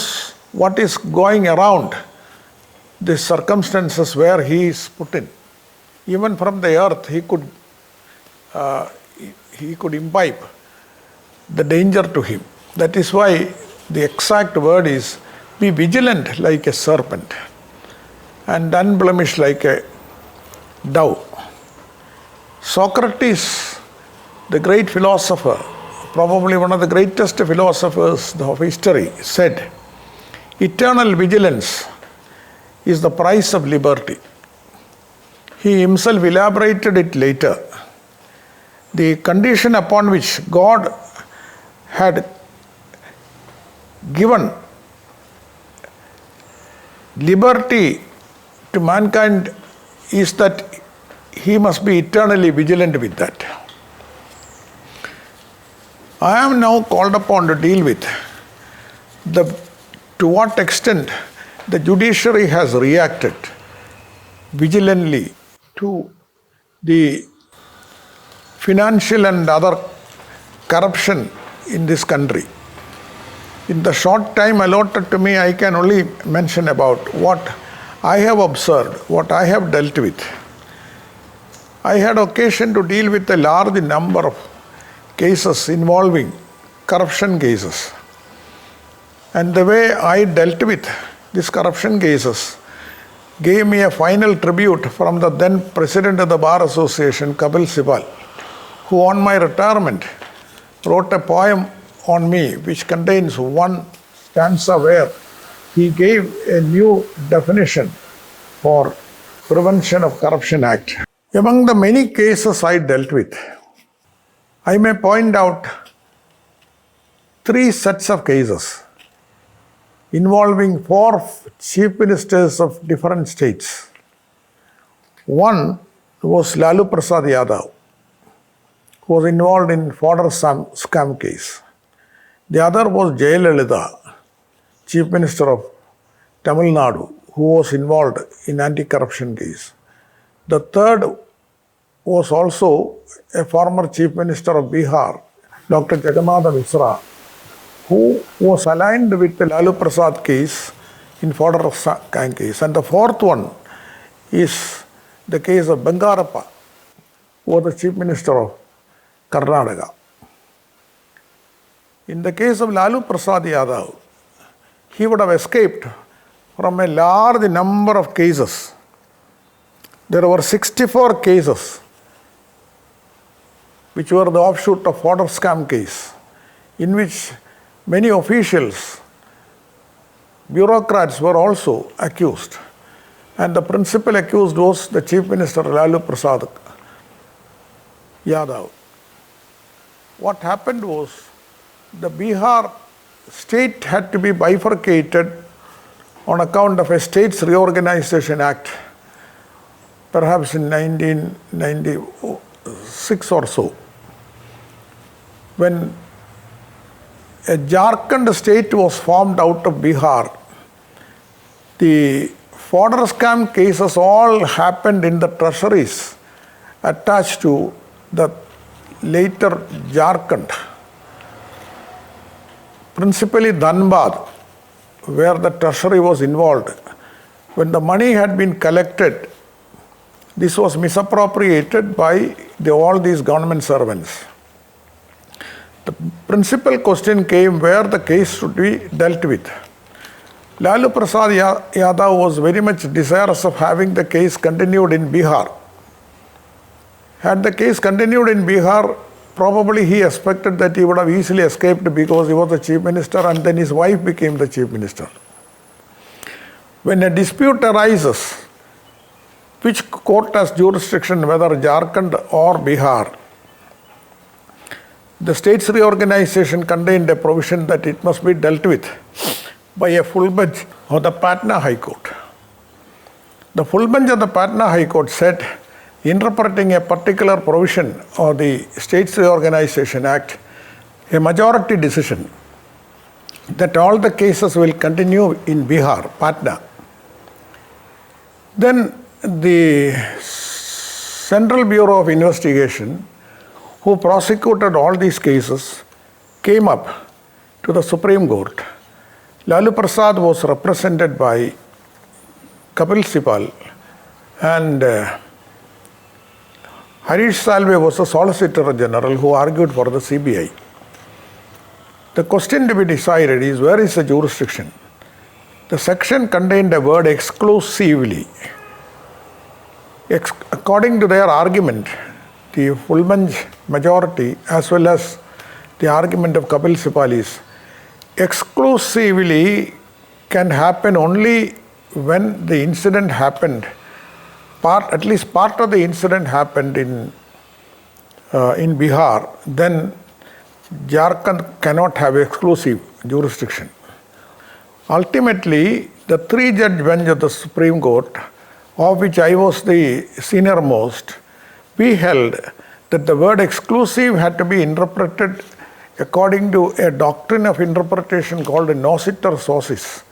what is going around the circumstances where he is put in. Even from the earth, he could imbibe the danger to him. That is why the exact word is, be vigilant like a serpent and unblemished like a dove. Socrates, the great philosopher, probably one of the greatest philosophers of history, said, "Eternal vigilance is the price of liberty." He himself elaborated it later. The condition upon which God had given liberty to mankind is that he must be eternally vigilant with that. I am now called upon to deal with to what extent the judiciary has reacted vigilantly to the financial and other corruption in this country. In the short time allotted to me, I can only mention about what I have observed, what I have dealt with. I had occasion to deal with a large number of cases involving corruption cases. And the way I dealt with these corruption cases gave me a final tribute from the then president of the Bar Association, Kapil Sibal, who on my retirement wrote a poem on me which contains one stanza where he gave a new definition for Prevention of Corruption Act. Among the many cases I dealt with, I may point out 3 sets of cases involving 4 chief ministers of different states. One was Lalu Prasad Yadav, who was involved in fodder scam case. The other was Jayalalitha, Chief Minister of Tamil Nadu, who was involved in anti-corruption case. The third was also a former Chief Minister of Bihar, Dr. Jagannatha Mishra, who was aligned with the Lalu Prasad case in fodder scam case. And the fourth one is the case of Bangarappa, who was the Chief Minister of Karnataka. In the case of Lalu Prasad Yadav, he would have escaped from a large number of cases. There were 64 cases which were the offshoot of fodder scam case, in which many officials, bureaucrats were also accused. And the principal accused was the Chief Minister Lalu Prasad Yadav. What happened was, the Bihar state had to be bifurcated on account of a States Reorganization Act, perhaps in 1996 or so, when a Jharkhand state was formed out of Bihar. The fodder scam cases all happened in the treasuries attached to the later Jharkhand, principally Dhanbad, where the treasury was involved. When the money had been collected, this was misappropriated by all these government servants. The principal question came where the case should be dealt with. Lalu Prasad Yadav was very much desirous of having the case continued in Bihar, Had the case continued in Bihar, probably he expected that he would have easily escaped because he was the chief minister and then his wife became the chief minister. When a dispute arises, which court has jurisdiction, whether Jharkhand or Bihar, the state's reorganization contained a provision that it must be dealt with by a full bench of the Patna High Court. The full bench of the Patna High Court said, interpreting a particular provision of the States Reorganization Act, a majority decision, that all the cases will continue in Bihar, Patna. Then the Central Bureau of Investigation, who prosecuted all these cases, came up to the Supreme Court. Lalu Prasad was represented by Kapil Sibal and Harish Salve was the Solicitor General who argued for the CBI. The question to be decided is, where is the jurisdiction? The section contained a word exclusively. According to their argument, the full bench majority as well as the argument of Kapil Sibal is, exclusively can happen only when the incident happened, at least part of the incident happened in Bihar, then Jharkhand cannot have exclusive jurisdiction. Ultimately, the three-judge bench of the Supreme Court, of which I was the senior most, we held that the word exclusive had to be interpreted according to a doctrine of interpretation called a nocitur socis.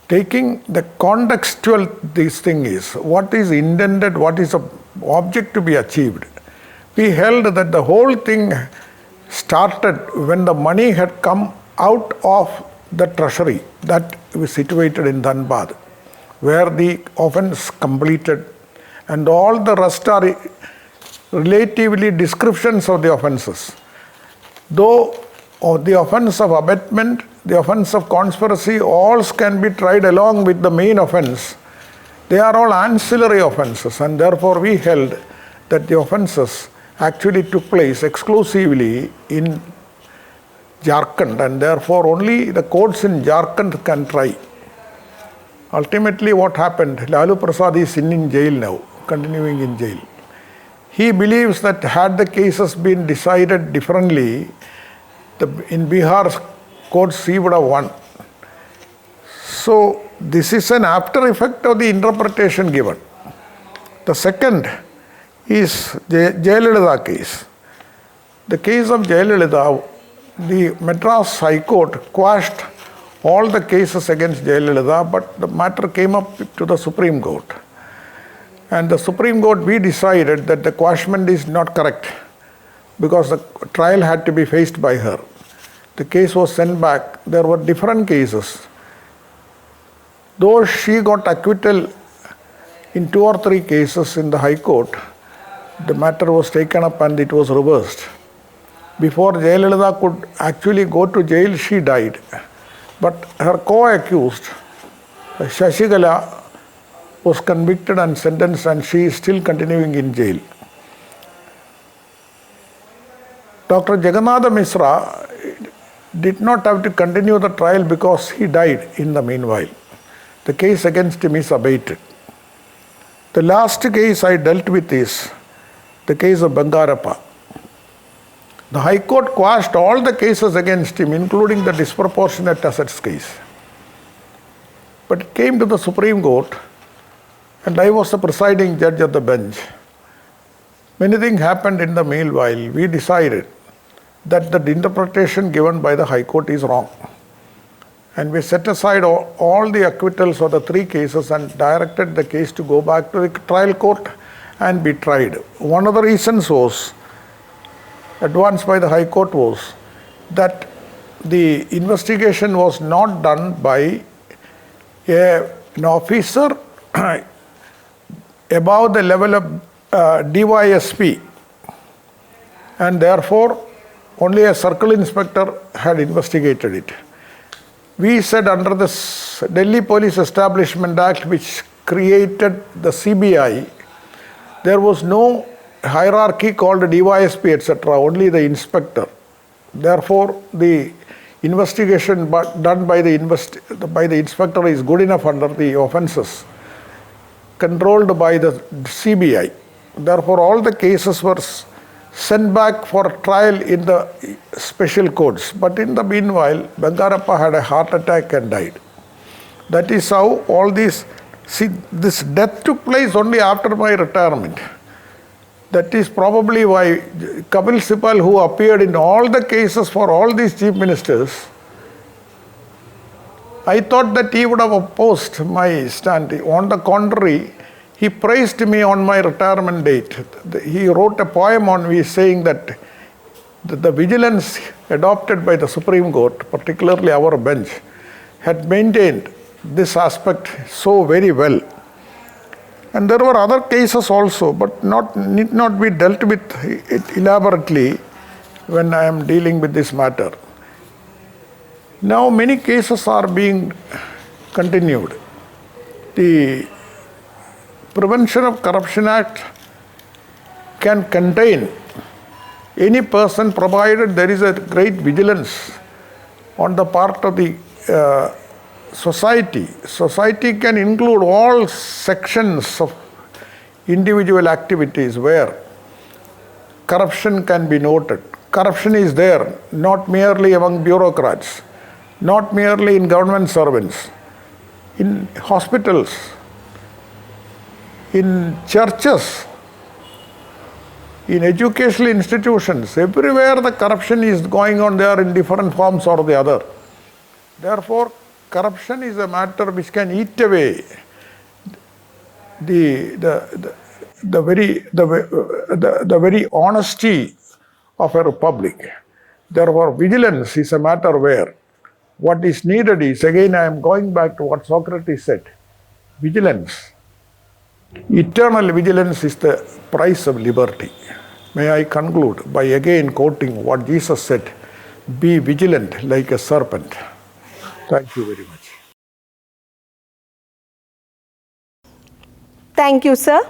Taking the contextual, this thing is, what is intended, what is the object to be achieved. We held that the whole thing started when the money had come out of the treasury that was situated in Dhanbad, where the offense completed, and all the rest are relatively descriptions of the offenses. Though the offense of abetment, the offense of conspiracy, all can be tried along with the main offense. They are all ancillary offenses, and therefore we held that the offenses actually took place exclusively in Jharkhand, and therefore only the courts in Jharkhand can try. Ultimately what happened, Lalu Prasad is in jail now, continuing in jail. He believes that had the cases been decided differently, in Bihar's courts he would have won. So this is an after effect of the interpretation given. The second is the Jayalalitha case. The case of Jayalalitha, the Madras High Court quashed all the cases against Jayalalitha, but the matter came up to the Supreme Court. And the Supreme Court, we decided that the quashment is not correct because the trial had to be faced by her. The case was sent back. There were different cases. Though she got acquittal in 2 or 3 cases in the High Court, the matter was taken up and it was reversed. Before Jayalalitha could actually go to jail, she died. But her co-accused, Shashikala, was convicted and sentenced, and she is still continuing in jail. Dr. Jagannatha Misra did not have to continue the trial because he died in the meanwhile. The case against him is abated. The last case I dealt with is the case of Bangarappa. The High Court quashed all the cases against him, including the disproportionate assets case. But it came to the Supreme Court, and I was the presiding judge of the bench. Many things happened in the meanwhile. We decided that the interpretation given by the High Court is wrong. And we set aside all the acquittals of the 3 cases and directed the case to go back to the trial court and be tried. One of the reasons was, advanced by the High Court, was that the investigation was not done by an officer above the level of DYSP, and therefore only a circle inspector had investigated it. We said under the Delhi Police Establishment Act, which created the CBI, there was no hierarchy called DYSP, etc., only the inspector. Therefore, the investigation done by the inspector is good enough under the offences controlled by the CBI. Therefore, all the cases were sent back for trial in the special courts. But in the meanwhile, Bangarappa had a heart attack and died. That is how all these, see, this death took place only after my retirement. That is probably why Kapil Sibal, who appeared in all the cases for all these chief ministers, I thought that he would have opposed my stand. On the contrary, he praised me on my retirement date. He wrote a poem on me saying that the vigilance adopted by the Supreme Court, particularly our bench, had maintained this aspect so very well. And there were other cases also, but need not be dealt with it elaborately when I am dealing with this matter. Now many cases are being continued. The Prevention of Corruption Act can contain any person provided there is a great vigilance on the part of the society. Society can include all sections of individual activities where corruption can be noted. Corruption is there not merely among bureaucrats, not merely in government servants, in hospitals, in churches, in educational institutions. Everywhere the corruption is going on there in different forms or the other. Therefore, corruption is a matter which can eat away the very honesty of a republic. Therefore, vigilance is a matter where what is needed is, again I am going back to what Socrates said, vigilance. Eternal vigilance is the price of liberty. May I conclude by again quoting what Jesus said, be vigilant like a serpent. Thank you very much. Thank you, sir.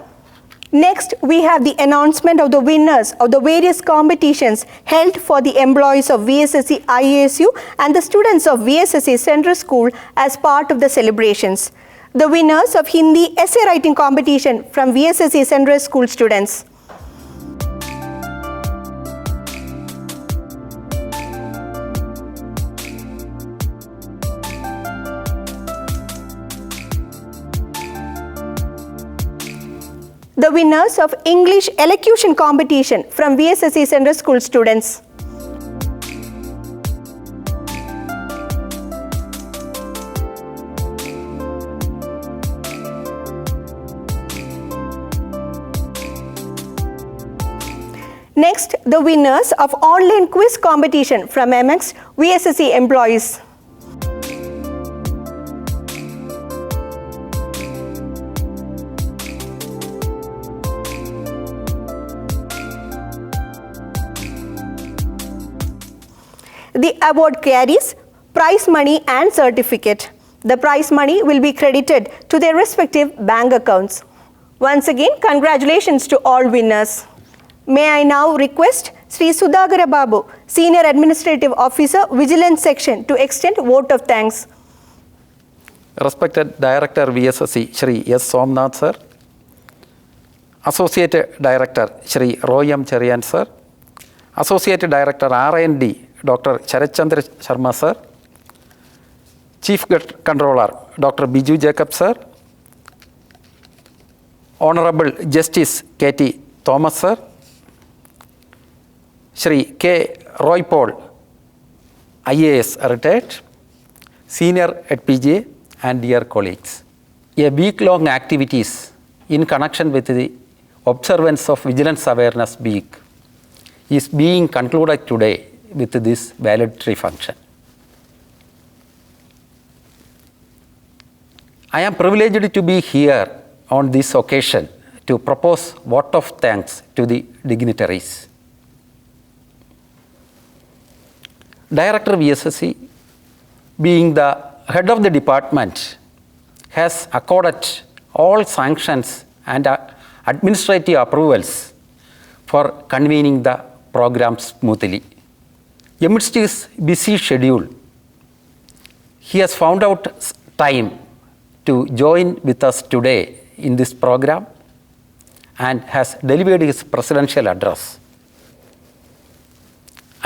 Next, we have the announcement of the winners of the various competitions held for the employees of VSSC IASU and the students of VSSC Central School as part of the celebrations. The winners of Hindi essay writing competition from VSSC Central School students. The winners of English elocution competition from VSSC Central School students. Next, the winners of online quiz competition from MX VSSC employees. The award carries prize money and certificate. The prize money will be credited to their respective bank accounts. Once again, congratulations to all winners. May I now request Sri Sudhakara Babu, Senior Administrative Officer, Vigilance Section, to extend vote of thanks. Respected Director VSSC, Shri S. Somnath sir. Associate Director, Shri Royam Cherian sir. Associate Director R&D, Dr. Sharat Chandra Sharma sir. Chief Controller, Dr. Biju Jacob sir. Honorable Justice K.T. Thomas sir. Shri K. Roy Paul, IAS retired, Senior at PGA, and dear colleagues. A week-long activities in connection with the observance of Vigilance Awareness Week is being concluded today with this valedictory function. I am privileged to be here on this occasion to propose vote of thanks to the dignitaries. Director VSSC, being the head of the department, has accorded all sanctions and administrative approvals for convening the program smoothly. Amidst his busy schedule, he has found out time to join with us today in this program and has delivered his presidential address.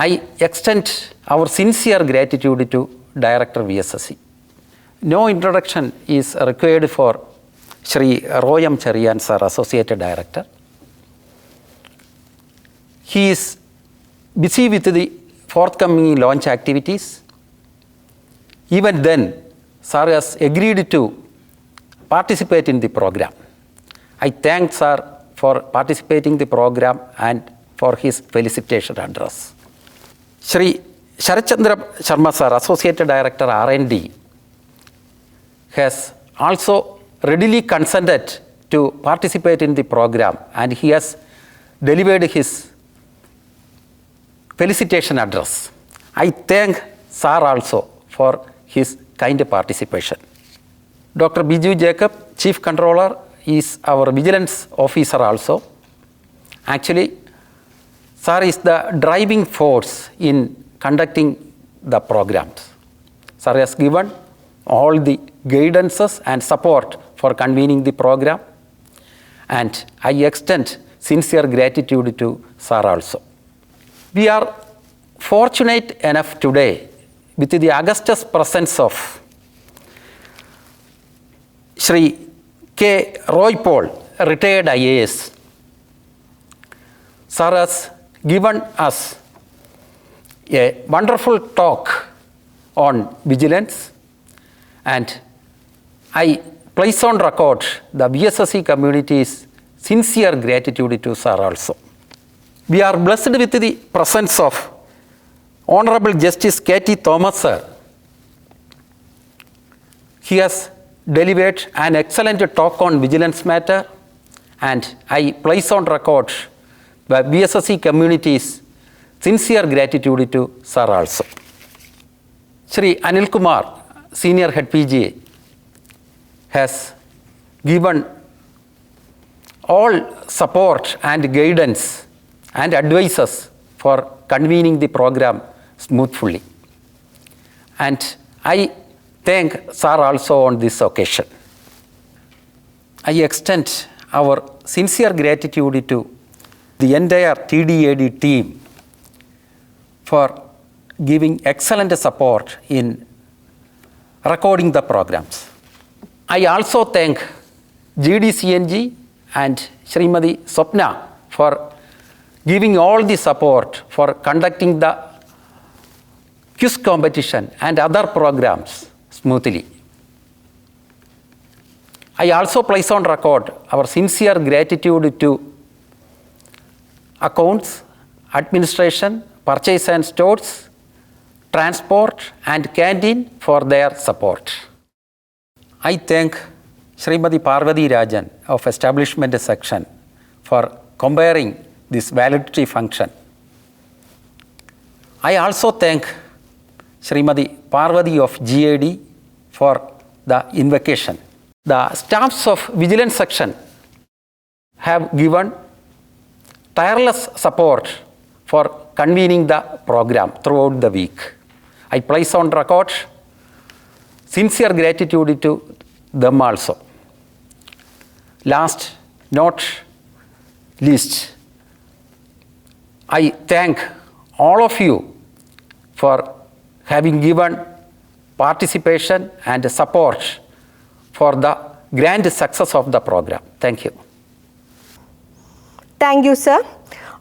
I extend our sincere gratitude to Director VSSC. No introduction is required for Shri Royam Cherian Sir, Associate Director. He is busy with the forthcoming launch activities. Even then, Sir has agreed to participate in the program. I thank Sir for participating in the program and for his felicitation address. Shri Sharat Chandra Sharma Sir, Associate Director R&D, has also readily consented to participate in the program, and he has delivered his felicitation address. I thank Sir also for his kind participation. Dr. Biju Jacob, Chief Controller, is our Vigilance Officer also. Actually, Sir is the driving force in conducting the programs. Sir has given all the guidances and support for convening the program, and I extend sincere gratitude to Sir also. We are fortunate enough today with the august presence of Shri K. Roy Paul, retired IAS. Sir has given us a wonderful talk on vigilance, and I place on record the VSSC community's sincere gratitude to Sir also. We are blessed with the presence of Honorable Justice K.T. Thomas Sir. He has delivered an excellent talk on vigilance matter, and I place on record the VSSC community's sincere gratitude to Sir also. Shri Anil Kumar, Senior Head PGA, has given all support and guidance and advices for convening the program smoothly. And I thank Sir also on this occasion. I extend our sincere gratitude to the entire TDAD team for giving excellent support in recording the programs. I also thank GDCNG and Srimati Swapna for giving all the support for conducting the quiz competition and other programs smoothly. I also place on record our sincere gratitude to accounts, administration, purchase and stores, transport and canteen for their support. I thank Srimati Parvati Rajan of Establishment Section for comparing this valedictory function. I also thank Srimati Parvati of GAD for the invocation. The staffs of Vigilance Section have given tireless support for convening the program throughout the week. I place on record sincere gratitude to them also. Last, not least, I thank all of you for having given participation and support for the grand success of the program. Thank you. Thank you, sir.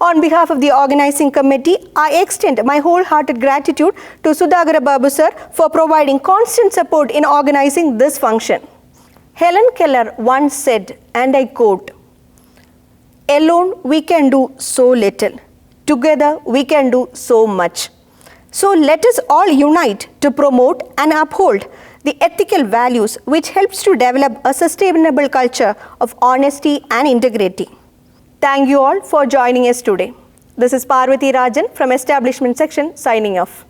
On behalf of the organizing committee, I extend my wholehearted gratitude to Sudhakara Babu sir for providing constant support in organizing this function. Helen Keller once said, and I quote, "Alone we can do so little. Together we can do so much. So let us all unite to promote and uphold the ethical values which helps to develop a sustainable culture of honesty and integrity." Thank you all for joining us today. This is Parvati Rajan from Establishment Section signing off.